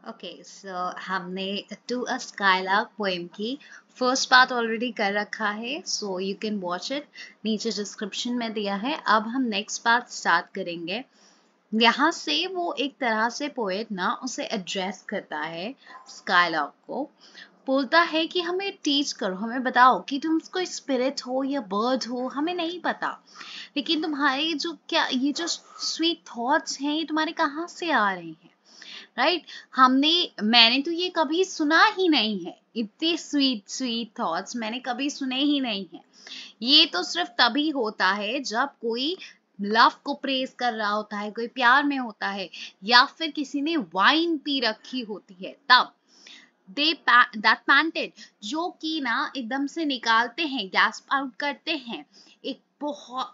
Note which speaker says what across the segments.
Speaker 1: Okay so हमने to a skylark poem की first part already कर रखा है, so you can watch it. नीचे डिस्क्रिप्शन में दिया है। अब हम नेक्स्ट पार्ट स्टार्ट करेंगे। यहाँ से वो एक तरह से पोएट ना उसे एड्रेस करता है स्काईलार्क को। बोलता है कि हमें टीच करो, हमें बताओ कि तुम कोई स्पिरिट हो या बर्ड हो, हमें नहीं पता, लेकिन तुम्हारे जो क्या ये जो स्वीट थॉट्स हैं ये तुम्हारे कहाँ से आ रहे हैं, राइट? मैंने तो ये कभी सुना ही नहीं है, इतने स्वीट स्वीट थॉट्स मैंने कभी सुने ही नहीं है। ये तो सिर्फ तभी होता है जब कोई लव को प्रेज कर रहा होता है, कोई प्यार में होता है, या फिर किसी ने वाइन पी रखी होती है, तब दैट पैंटेड, जो कि ना एकदम से निकालते हैं, गैस आउट करते हैं, एक बहुत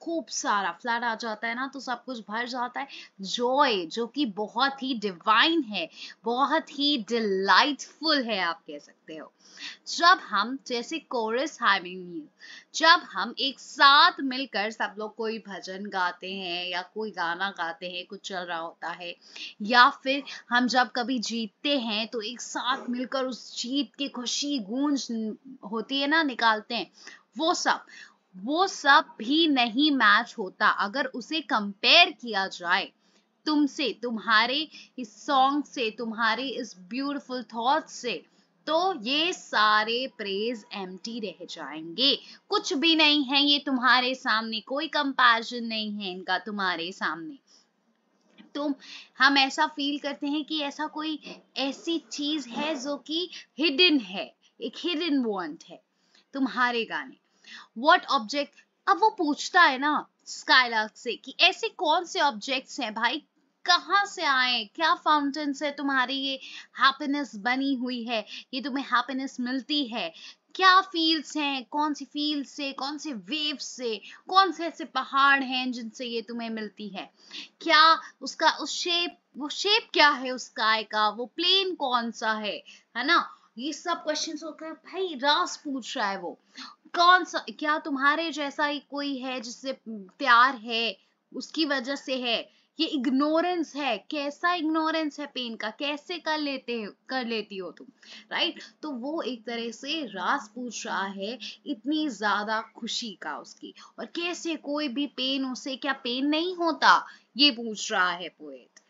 Speaker 1: खूब सारा फ्लड आ जाता है ना, तो सब कुछ भर जाता है। जॉय जो कि बहुत ही डिवाइन है, बहुत ही डिलाइटफुल है, आप कह सकते हो। जब हम जैसे कोरस हार्मनी, जब हम एक साथ मिलकर सब लोग कोई भजन गाते हैं या कोई गाना गाते हैं, कुछ चल रहा होता है, या फिर हम जब कभी जीतते हैं तो एक साथ मिलकर उस जीत की खुशी गूंज होती है ना, निकालते हैं, वो सब भी नहीं मैच होता अगर उसे कंपेयर किया जाए तुमसे, तुम्हारे इस सॉन्ग से, तुम्हारे इस ब्यूटीफुल थॉट से। तो ये सारे प्रेज एम्प्टी रह जाएंगे, कुछ भी नहीं है ये तुम्हारे सामने, कोई कंपैरिजन नहीं है इनका तुम्हारे सामने। तुम हम ऐसा फील करते हैं कि ऐसा कोई ऐसी चीज है जो कि हिडन है, एक हिडन वांट है तुम्हारे गाने। व्हाट ऑब्जेक्ट, अब वो पूछता है ना स्काईलार्क से कि ऐसे कौन से ऑब्जेक्ट्स हैं भाई, कहाँ से आए, क्या फाउंटेन से तुम्हारी ये हैप्पीनेस बनी हुई है, ये तुम्हें हैप्पीनेस मिलती है, क्या फील्ड्स हैं, कौन सी फील्ड से, कौन से वेव्स से, कौन से ऐसे पहाड़ हैं जिनसे ये तुम्हें मिलती है, क्या उसका वो शेप क्या है उस स्काई का, वो प्लेन कौन सा है ना? ये सब क्वेश्चंस होकर भाई रास पूछ रहा है वो। कौन सा, क्या तुम्हारे जैसा ही कोई है जिससे प्यार है, उसकी वजह से है, ये इग्नोरेंस है, कैसा इग्नोरेंस है पेन का, कैसे कर लेती हो तुम, राइट? तो वो एक तरह से राज पूछ रहा है इतनी ज्यादा खुशी का उसकी, और कैसे कोई भी पेन उसे, क्या पेन नहीं होता, ये पूछ रहा है poet.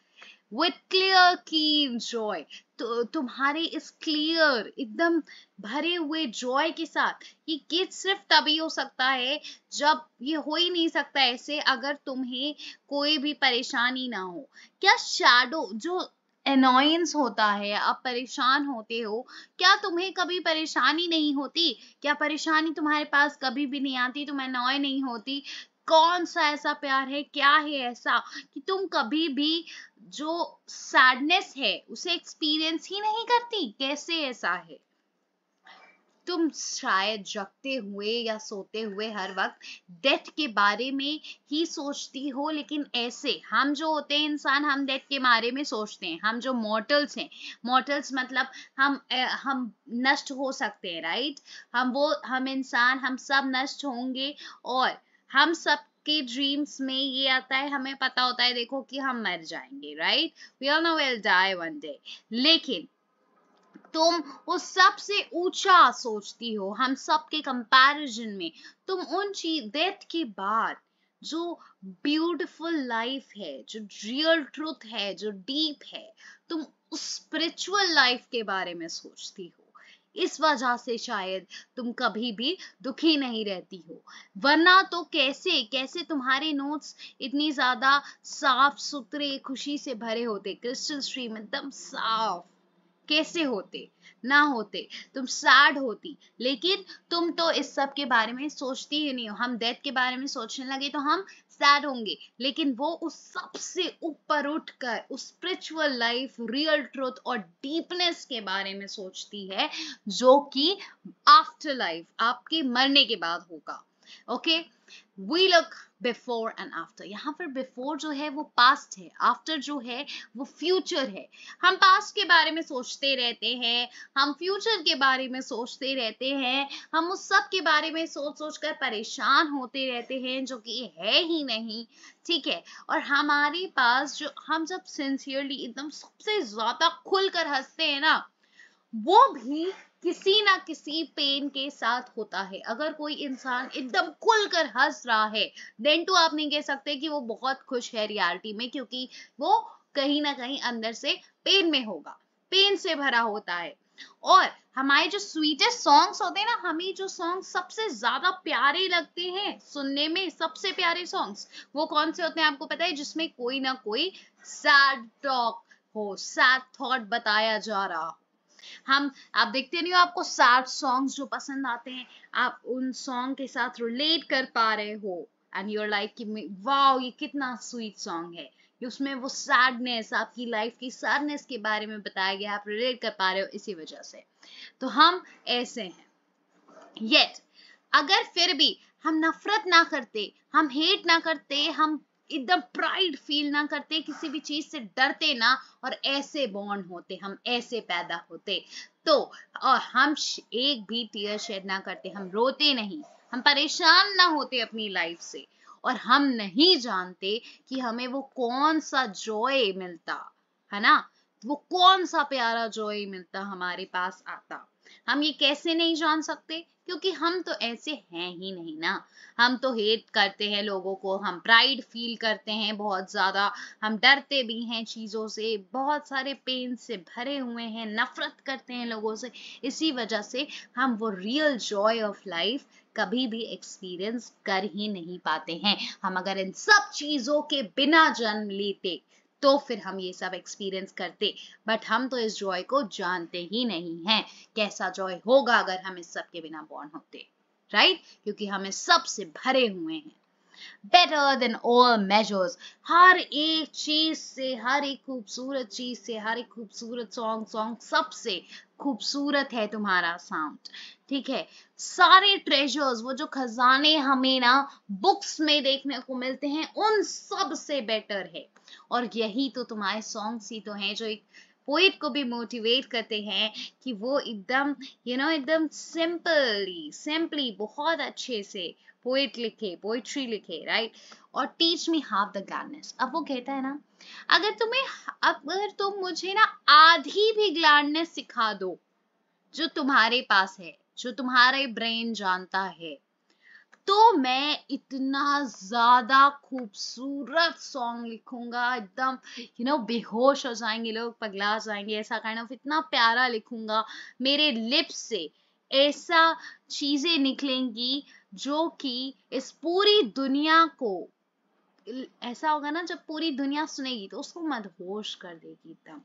Speaker 1: with clear keen joy, तो तुम्हारे इस क्लियर एकदम भरे हुए जॉय के साथ, ये गीत सिर्फ तभी हो सकता है, जब ये हो ही नहीं सकता ऐसे अगर तुम्हें कोई भी परेशानी ना हो। क्या शैडो जो अनोयंस होता है, आप परेशान होते हो, क्या तुम्हें कभी परेशानी नहीं होती? क्या परेशानी तुम्हारे पास कभी भी नहीं आती, तुम अनॉय नहीं होती? कौन सा ऐसा प्यार है, क्या है ऐसा कि तुम कभी भी जो सैडनेस है उसे एक्सपीरियंस ही नहीं करती? कैसे ऐसा है? तुम शायद जगते हुए या सोते हुए हर वक्त डेथ के बारे में ही सोचती हो, लेकिन ऐसे हम जो होते हैं इंसान, हम डेथ के बारे में सोचते हैं। हम जो मॉर्टल्स हैं, मॉर्टल्स मतलब हम नष्ट हो सकते हैं, राइट? हम इंसान, हम सब नष्ट होंगे, और हम सब के ड्रीम्स में ये आता है, हमें पता होता है देखो कि हम मर जाएंगे, right? We all know will die one day. लेकिन तुम उस सबसे ऊंचा सोचती हो, हम सब के कंपैरिजन में तुम उन चीज डेथ के बाद जो ब्यूटीफुल लाइफ है, जो रियल ट्रुथ है, जो डीप है, तुम उस स्पिरिचुअल लाइफ के बारे में सोचती हो। इस वजह से शायद तुम कभी भी दुखी नहीं रहती हो, वरना तो कैसे कैसे तुम्हारे नोट्स इतनी ज्यादा साफ सुथरे खुशी से भरे होते, क्रिस्टल स्ट्रीम एकदम साफ, कैसे होते? ना होते, तुम सैड होती। लेकिन तुम तो इस सब के बारे में सोचती ही नहीं हो। हम डेथ के बारे में सोचने लगे तो हम सैड होंगे, लेकिन वो उस सबसे ऊपर उठकर उस स्पिरिचुअल लाइफ, रियल ट्रुथ और डीपनेस के बारे में सोचती है, जो कि आफ्टर लाइफ, आपके मरने के बाद होगा। Okay, we look before and after. यहाँ पर बिफोर जो है वो पास्ट है, आफ्टर जो है वो फ्यूचर है। हम पास्ट के बारे में सोचते रहते हैं, हम फ्यूचर के बारे में सोचते रहते हैं, हम उस सब के बारे में सोच सोच कर परेशान होते रहते हैं जो कि है ही नहीं, ठीक है। और हमारे पास जो, हम जब सिंसियरली एकदम सबसे ज्यादा खुलकर हंसते हैं ना, वो भी किसी ना किसी पेन के साथ होता है। अगर कोई इंसान एकदम खुलकर हंस रहा है, देन तो आप नहीं कह सकते कि वो बहुत खुश है रियलिटी में, क्योंकि वो कहीं ना कहीं अंदर से पेन में होगा, पेन से भरा होता है। और हमारे जो स्वीटेस्ट सॉन्ग्स होते हैं ना, हमें जो सॉन्ग सबसे ज्यादा प्यारे लगते हैं सुनने में, सबसे प्यारे सॉन्ग्स वो कौन से होते हैं आपको पता है? जिसमें कोई ना कोई सैड टॉक हो, सैड थॉट बताया जा रहा हो। हम, आप देखते नहीं हो, आपको सैड सॉन्ग्स जो पसंद आते हैं, आप उन सॉन्ग के साथ रिलेट कर पा रहे हो, एंड यूर लाइक कि वाओ ये कितना स्वीट सॉन्ग है, उसमें वो सैडनेस, आपकी लाइफ की सैडनेस के बारे में बताया गया, आप रिलेट कर पा रहे हो इसी वजह से। तो हम ऐसे हैं। येट अगर फिर भी हम नफरत ना करते, हम हेट ना करते, हम एकदम प्राइड फील ना करते, किसी भी चीज से डरते ना, और ऐसे बॉन्ड होते, हम ऐसे पैदा होते, तो और हम एक भी टीयर शेड ना करते, हम रोते नहीं, हम परेशान ना होते अपनी लाइफ से, और हम नहीं जानते कि हमें वो कौन सा जॉय मिलता है ना, वो कौन सा प्यारा जॉय मिलता, हमारे पास आता। हम ये कैसे नहीं जान सकते? क्योंकि हम तो ऐसे हैं ही नहीं ना। हम तो हेट करते हैं लोगों को, हम प्राइड फील करते हैं बहुत ज्यादा, हम डरते भी हैं चीजों से, बहुत सारे पेन से भरे हुए हैं, नफरत करते हैं लोगों से। इसी वजह से हम वो रियल जॉय ऑफ लाइफ कभी भी एक्सपीरियंस कर ही नहीं पाते हैं। हम अगर इन सब चीजों के बिना जन्म लेते तो फिर हम ये सब एक्सपीरियंस करते, बट हम तो इस जॉय को जानते ही नहीं हैं। कैसा जॉय होगा अगर हम इस सब के बिना बॉर्न होते, राइट? क्योंकि हम इस सब से भरे हुए हैं। बेटर देन ऑल मेजर्स, हर एक चीज से, हर एक खूबसूरत चीज से, हर एक खूबसूरत सॉन्ग सबसे खूबसूरत है तुम्हारा साउंड, ठीक है। सारे ट्रेजर्स, वो जो खजाने हमें ना बुक्स में देखने को मिलते हैं, उन सब से बेटर है। और यही तो तुम्हारे सॉन्ग्स ही तो हैं जो एक पोइट को भी मोटिवेट करते हैं कि वो एकदम एकदम सिंपली बहुत अच्छे से पोएट लिखे, पोएट्री लिखे, राइट? और teach me half the gladness. अब वो कहता है ना, अगर तुम मुझे ना आधी भी ग्लैडनेस सिखा दो जो तुम्हारे पास है, जो तुम्हारे ब्रेन जानता है, तो मैं इतना ज्यादा खूबसूरत सॉन्ग लिखूंगा, एकदम बेहोश हो जाएंगे लोग, पगला जाएंगे, ऐसा काइंड ऑफ इतना प्यारा लिखूंगा, मेरे लिप्स से ऐसा चीजें निकलेंगी जो कि इस पूरी दुनिया को, ऐसा होगा ना जब पूरी दुनिया सुनेगी तो उसको मदहोश कर देगी एकदम,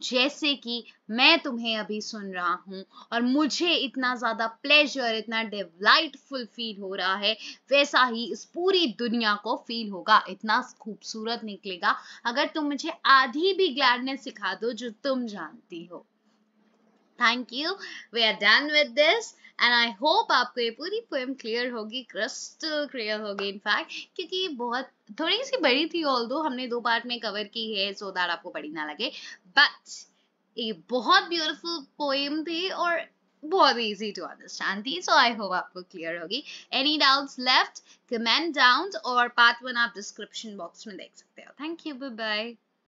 Speaker 1: जैसे कि मैं तुम्हें अभी सुन रहा हूं और मुझे इतना ज्यादा प्लेजर, इतना डिलाइटफुल फील हो रहा है, वैसा ही इस पूरी दुनिया को फील होगा, इतना खूबसूरत निकलेगा अगर तुम मुझे आधी भी ग्लैडनेस सिखा दो जो तुम जानती हो। Thank you, we are done with this, and I hope आपको ये पूरी पोएम क्लियर होगी, क्रिस्टल क्लियर होगी इनफैक्ट, क्योंकि ये बहुत थोड़ी सी बड़ी थी, ऑल्दो हमने 2 पार्ट में कवर की है, सो दैट आपको बड़ी ना लगे, बट ये बहुत ब्यूटीफुल पोएम थी और बहुत इजी टू अंडरस्टैंड थी, सो आई होप आपको क्लियर होगी। Any doubts left, comment down, और पार्ट 1 आप डिस्क्रिप्शन बॉक्स में देख सकते हो। Thank you, bye bye.